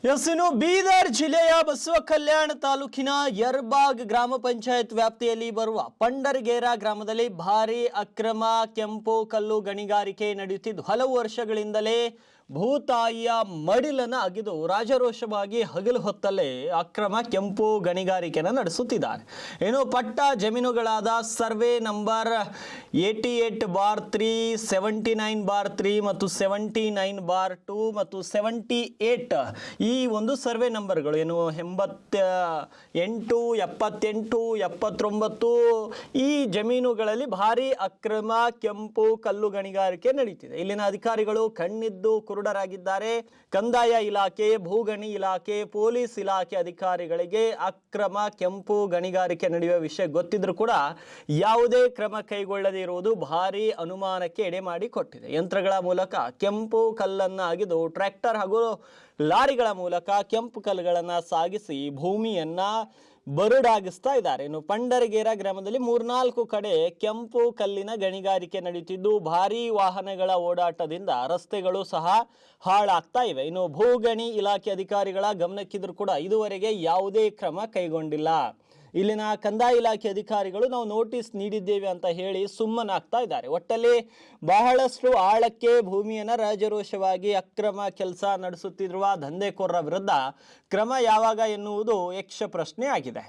ಇನ್ನು ಬೀದರ್ ಜಿಲ್ಲೆಯ ಬಸವ ಕಲ್ಯಾಣ ತಾಲೂಕಿನ ಯರ್ಬಾಗ್ ಗ್ರಾಮ ಪಂಚಾಯತ್ ವ್ಯಾಪ್ತಿಯಲ್ಲಿ ಬರುವ ಪಂಡರಗೇರಾ ಗ್ರಾಮದಲ್ಲಿ ಭಾರಿ ಅಕ್ರಮ ಕೆಂಪು ಕಲ್ಲು ಗಣಿಗಾರಿಕೆ ನಡೆಯುತ್ತಿದ್ದು ಹಲವು ವರ್ಷಗಳಿಂದಲೇ ಭೂತಾಯಿಯ ಮಡಿಲನ್ನು ಅಗೆದು ರಾಜರೋಷವಾಗಿ ಹಗಲು ಹೊತ್ತಲ್ಲೇ ಅಕ್ರಮ ಕೆಂಪು ಗಣಿಗಾರಿಕೆಯನ್ನು ನಡೆಸುತ್ತಿದ್ದಾರೆ. ಏನು ಪಟ್ಟ ಜಮೀನುಗಳಾದ ಸರ್ವೆ ನಂಬರ್ 88/3, 79/3 ಮತ್ತು 79/2 ಮತ್ತು 78 ಈ ಒಂದು ಸರ್ವೆ ನಂಬರ್ಗಳು ಏನು 88, 78, 79 ಈ ಜಮೀನುಗಳಲ್ಲಿ ಭಾರಿ ಅಕ್ರಮ ಕೆಂಪು ಕಲ್ಲು ಗಣಿಗಾರಿಕೆ ನಡೀತಿದೆ. ಇಲ್ಲಿನ ಅಧಿಕಾರಿಗಳು ಕಣ್ಣಿದ್ದು ಕುರುಡರಾಗಿದ್ದಾರೆ. ಕಂದಾಯ ಇಲಾಖೆ, ಭೂಗಣಿ ಇಲಾಖೆ, ಪೊಲೀಸ್ ಇಲಾಖೆ ಅಧಿಕಾರಿಗಳಿಗೆ ಅಕ್ರಮ ಕೆಂಪು ಗಣಿಗಾರಿಕೆ ನಡೆಯುವ ವಿಷಯ ಗೊತ್ತಿದ್ರೂ ಕೂಡ ಯಾವುದೇ ಕ್ರಮ ಕೈಗೊಳ್ಳದೇ ಇರುವುದು ಭಾರಿ ಅನುಮಾನಕ್ಕೆ ಎಡೆ ಮಾಡಿಕೊಟ್ಟಿದೆ. ಯಂತ್ರಗಳ ಮೂಲಕ ಕೆಂಪು ಕಲ್ಲನ್ನು ಅಗೆದು ಟ್ರ್ಯಾಕ್ಟರ್ ಹಾಗೂ ಲಾರಿಗಳ ಮೂಲಕ ಕೆಂಪು ಕಲ್ಲುಗಳನ್ನು ಸಾಗಿಸಿ ಭೂಮಿಯನ್ನ ಬರಡಾಗಿಸ್ತಾ ಇದ್ದಾರೆ. ಇನ್ನು ಪಂಡರಗೇರಾ ಗ್ರಾಮದಲ್ಲಿ 3-4 ಕಡೆ ಕೆಂಪು ಕಲ್ಲಿನ ಗಣಿಗಾರಿಕೆ ನಡೆಯುತ್ತಿದ್ದು ಭಾರೀ ವಾಹನಗಳ ಓಡಾಟದಿಂದ ರಸ್ತೆಗಳು ಸಹ ಹಾಳಾಗ್ತಾ ಇವೆ. ಇನ್ನು ಭೂಗಣಿ ಇಲಾಖೆ ಅಧಿಕಾರಿಗಳ ಗಮನಕ್ಕಿದ್ರೂ ಕೂಡ ಇದುವರೆಗೆ ಯಾವುದೇ ಕ್ರಮ ಕೈಗೊಂಡಿಲ್ಲ. ಇಲ್ಲಿನ ಕಂದಾಯ ಇಲಾಖೆ ಅಧಿಕಾರಿಗಳು ನಾವು ನೋಟಿಸ್ ನೀಡಿದ್ದೇವೆ ಅಂತ ಹೇಳಿ ಸುಮ್ಮನಾಗ್ತಾ ಇದ್ದಾರೆ. ಒಟ್ಟಲ್ಲಿ ಬಹಳಷ್ಟು ಆಳಕ್ಕೆ ಭೂಮಿಯನ್ನು ರಾಜರೋಷವಾಗಿ ಅಕ್ರಮ ಕೆಲಸ ನಡೆಸುತ್ತಿರುವ ದಂಧೆಕೋರರ ವಿರುದ್ಧ ಕ್ರಮ ಯಾವಾಗ ಎನ್ನುವುದು ಯಕ್ಷ ಪ್ರಶ್ನೆ ಆಗಿದೆ.